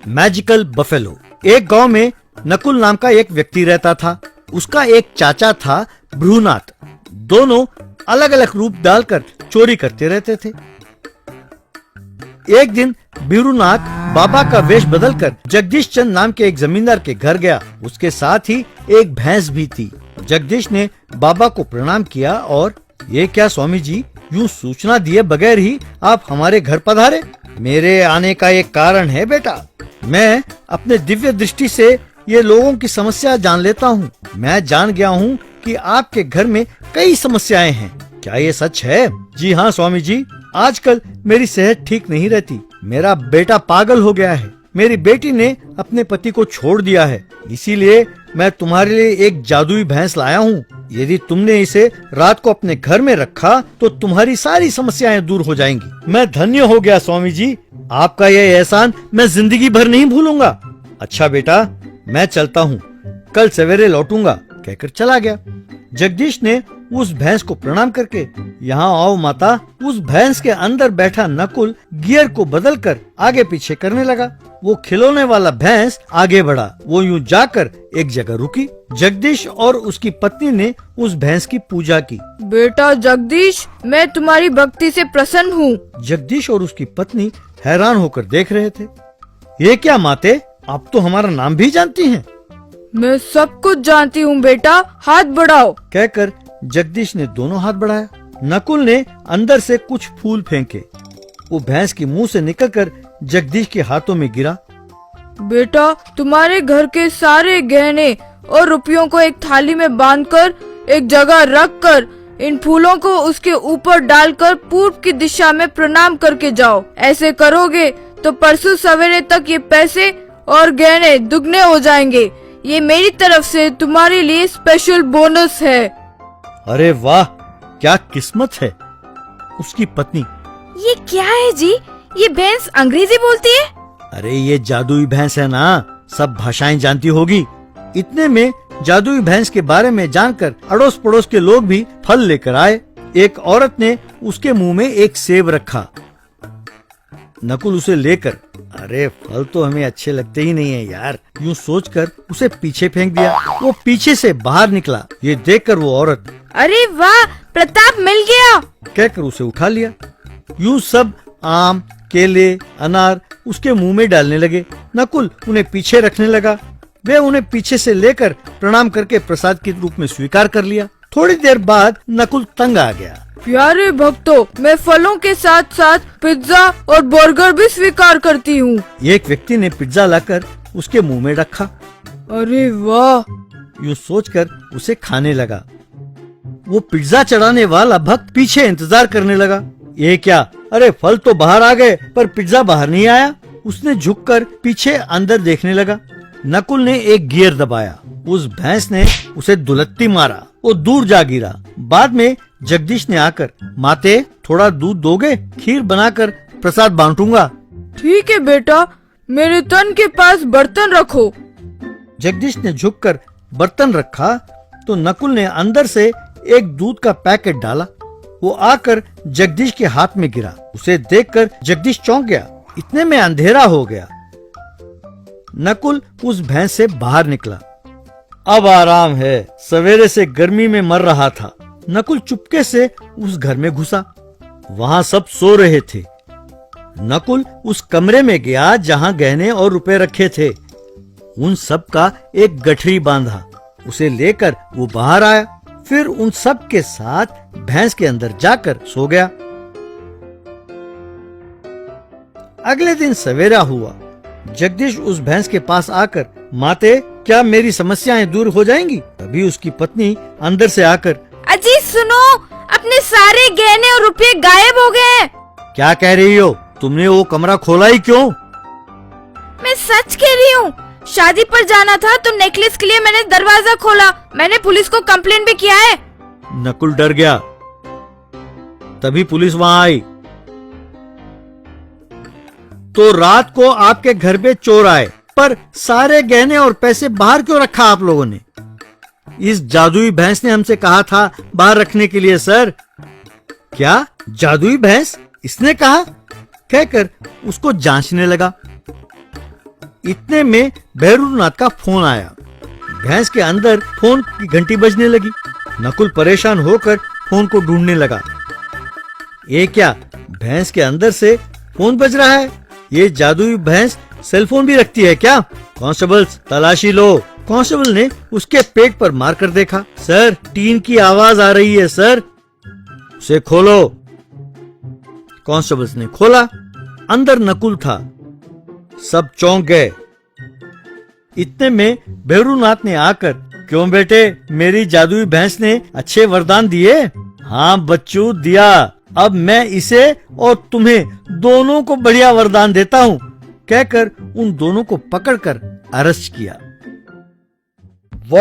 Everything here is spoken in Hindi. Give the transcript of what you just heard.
Magical buffalo. एक गांव में नकुल नाम का एक व्यक्ति रहता था। उसका एक चाचा था भ्रूनाथ। दोनों अलग अलग रूप डालकर चोरी करते रहते थे। एक दिन भ्रूनाथ बाबा का वेश बदलकर जगदीश चंद नाम के एक जमींदार के घर गया। उसके साथ ही एक भैंस भी थी। जगदीश ने बाबा को प्रणाम किया और ये क्या स्वामी जी, यूं सूचना दिए बगैर ही आप हमारे घर पधारे? मेरे आने का एक कारण है बेटा। मैं अपने दिव्य दृष्टि से ये लोगों की समस्या जान लेता हूँ। मैं जान गया हूँ कि आपके घर में कई समस्याएं हैं। क्या ये सच है? जी हाँ स्वामी जी, आजकल मेरी सेहत ठीक नहीं रहती। मेरा बेटा पागल हो गया है। मेरी बेटी ने अपने पति को छोड़ दिया है। इसीलिए मैं तुम्हारे लिए एक जादुई भैंस लाया हूँ। यदि तुमने इसे रात को अपने घर में रखा तो तुम्हारी सारी समस्याएं दूर हो जाएंगी। मैं धन्य हो गया स्वामी जी। आपका यह एहसान मैं जिंदगी भर नहीं भूलूंगा। अच्छा बेटा, मैं चलता हूँ, कल सवेरे लौटूंगा, कहकर चला गया। जगदीश ने उस भैंस को प्रणाम करके, यहाँ आओ माता। उस भैंस के अंदर बैठा नकुल गियर को बदलकर आगे पीछे करने लगा। वो खिलौने वाला भैंस आगे बढ़ा। वो यूं जाकर एक जगह रुकी। जगदीश और उसकी पत्नी ने उस भैंस की पूजा की। बेटा जगदीश, मैं तुम्हारी भक्ति से प्रसन्न हूँ। जगदीश और उसकी पत्नी हैरान होकर देख रहे थे। ये क्या माते, आप तो हमारा नाम भी जानती हैं। मैं सब कुछ जानती हूँ बेटा, हाथ बढ़ाओ, कहकर जगदीश ने दोनों हाथ बढ़ाया। नकुल ने अंदर से कुछ फूल फेंके। वो भैंस के मुंह से निकलकर जगदीश के हाथों में गिरा। बेटा, तुम्हारे घर के सारे गहने और रुपयों को एक थाली में बांधकर एक जगह रखकर इन फूलों को उसके ऊपर डालकर पूर्व की दिशा में प्रणाम करके जाओ। ऐसे करोगे तो परसों सवेरे तक ये पैसे और गहने दुगने हो जाएंगे। ये मेरी तरफ से तुम्हारे लिए स्पेशल बोनस है। अरे वाह, क्या किस्मत है। उसकी पत्नी, ये क्या है जी? ये भैंस अंग्रेजी बोलती है? अरे ये जादुई भैंस है ना, सब भाषाएं जानती होगी। इतने में जादुई भैंस के बारे में जानकर अड़ोस पड़ोस के लोग भी फल लेकर आए। एक औरत ने उसके मुंह में एक सेब रखा। नकुल उसे लेकर, अरे फल तो हमें अच्छे लगते ही नहीं है यार, यूं सोचकर उसे पीछे फेंक दिया। वो पीछे से बाहर निकला। ये देखकर वो औरत, अरे वाह, प्रताप मिल गया, कहकर उसे उठा लिया। यूं सब आम, केले, अनार उसके मुंह में डालने लगे। नकुल उन्हें पीछे रखने लगा। वे उन्हें पीछे से लेकर प्रणाम करके प्रसाद के रूप में स्वीकार कर लिया। थोड़ी देर बाद नकुल तंग आ गया। प्यारे भक्तों, मैं फलों के साथ साथ पिज्जा और बर्गर भी स्वीकार करती हूँ। एक व्यक्ति ने पिज्जा लाकर उसके मुंह में रखा। अरे वाह, यूं सोचकर उसे खाने लगा। वो पिज्जा चढ़ाने वाला भक्त पीछे इंतजार करने लगा। ये क्या, अरे फल तो बाहर आ गए पर पिज्जा बाहर नहीं आया। उसने झुककर पीछे अंदर देखने लगा। नकुल ने एक गियर दबाया। उस भैंस ने उसे दुलत्ती मारा। वो दूर जा गिरा। बाद में जगदीश ने आकर, माते थोड़ा दूध दोगे? खीर बनाकर प्रसाद बांटूंगा। ठीक है बेटा, मेरे तन के पास बर्तन रखो। जगदीश ने झुककर बर्तन रखा तो नकुल ने अंदर से एक दूध का पैकेट डाला। वो आकर जगदीश के हाथ में गिरा। उसे देखकर जगदीश चौंक गया। इतने में अंधेरा हो गया। नकुल उस भैंस से बाहर निकला। अब आराम है, सवेरे से गर्मी में मर रहा था। नकुल चुपके से उस घर में घुसा। वहां सब सो रहे थे। नकुल उस कमरे में गया जहां गहने और रुपए रखे थे। उन सब का एक गठरी बांधा। उसे लेकर वो बाहर आया। फिर उन सब के साथ भैंस के अंदर जाकर सो गया। अगले दिन सवेरा हुआ। जगदीश उस भैंस के पास आकर, माते क्या मेरी समस्याएं दूर हो जाएंगी? तभी उसकी पत्नी अंदर से आकर, अजी सुनो, अपने सारे गहने और रुपये गायब हो गए हैं। क्या कह रही हो? तुमने वो कमरा खोला ही क्यों? मैं सच कह रही हूँ। शादी पर जाना था तो नेकलेस के लिए मैंने दरवाजा खोला। मैंने पुलिस को कंप्लेन भी किया है। नकुल डर गया। तभी पुलिस वहां आई। तो रात को आपके घर पे चोर आए, पर सारे गहने और पैसे बाहर क्यों रखा आप लोगों ने? इस जादुई भैंस ने हमसे कहा था बाहर रखने के लिए सर। क्या जादुई भैंस? इसने कहा? कहकर उसको जांचने लगा। इतने में भैरूनाथ का फोन आया। भैंस के अंदर फोन की घंटी बजने लगी। नकुल परेशान होकर फोन को ढूंढने लगा। ये क्या, भैंस के अंदर से फोन बज रहा है? ये जादुई भैंस सेलफोन भी रखती है क्या? कांस्टेबल्स, तलाशी लो। कांस्टेबल ने उसके पेट पर मारकर देखा। सर, टीन की आवाज आ रही है सर। उसे खोलो। कांस्टेबल्स ने खोला। अंदर नकुल था। सब चौंक गए। इतने में भैरूनाथ ने आकर, क्यों बेटे, मेरी जादुई भैंस ने अच्छे वरदान दिए? हाँ बच्चू, दिया। अब मैं इसे और तुम्हें दोनों को बढ़िया वरदान देता हूँ, कहकर उन दोनों को पकड़कर अरेस्ट किया।